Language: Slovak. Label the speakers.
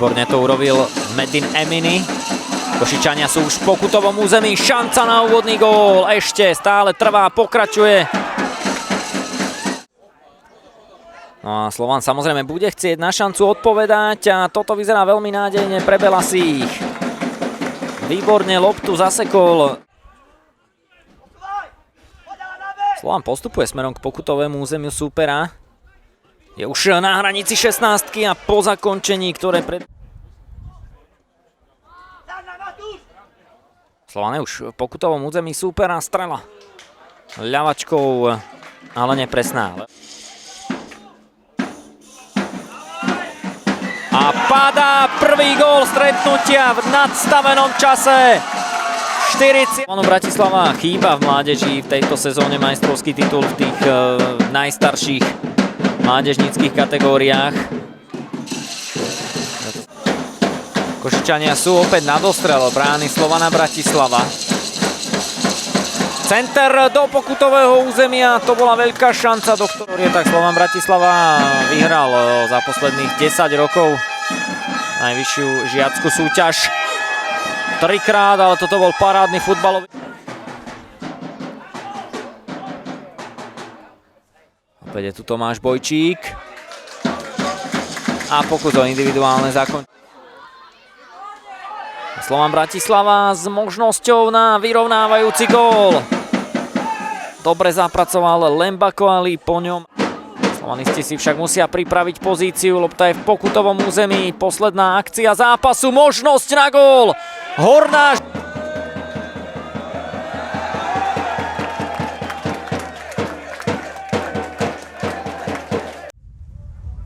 Speaker 1: Výborne to urobil Medin Emini. Košičania sú už v pokutovom území, šanca na úvodný gól, ešte stále trvá, pokračuje. No a Slovan samozrejme bude chcieť na šancu odpovedať a toto vyzerá veľmi nádejne pre Belasích. Výborne loptu zasekol. Slovan postupuje smerom k pokutovému územiu súpera. Je už na hranici 16 a po zakončení, ktoré pred... Slovan je už v pokutovom území súpera, strela ľavačkou, ale nepresná. A padá prvý gól stretnutia v nadstavenom čase. 40. Bratislava chýba v mládeži v tejto sezóne majstrovský titul v tých najstarších mládežníckych kategóriách. Košičania sú opäť na dostrel brány Slovana Bratislava. Center do pokutového územia, to bola veľká šanca, do ktorej tak Slovan Bratislava vyhral za posledných 10 rokov najvyššiu žiackú súťaž. Trikrát, ale toto bol parádny futbalový. Opäť je tu Tomáš Bojčík. A pokus o individuálne zakončenie. Slovan Bratislava s možnosťou na vyrovnávajúci gól. Dobre zapracoval Lembako Ali po ňom. Slovanisti si však musia pripraviť pozíciu, lopta je v pokutovom území. Posledná akcia zápasu, možnosť na gól. Horná...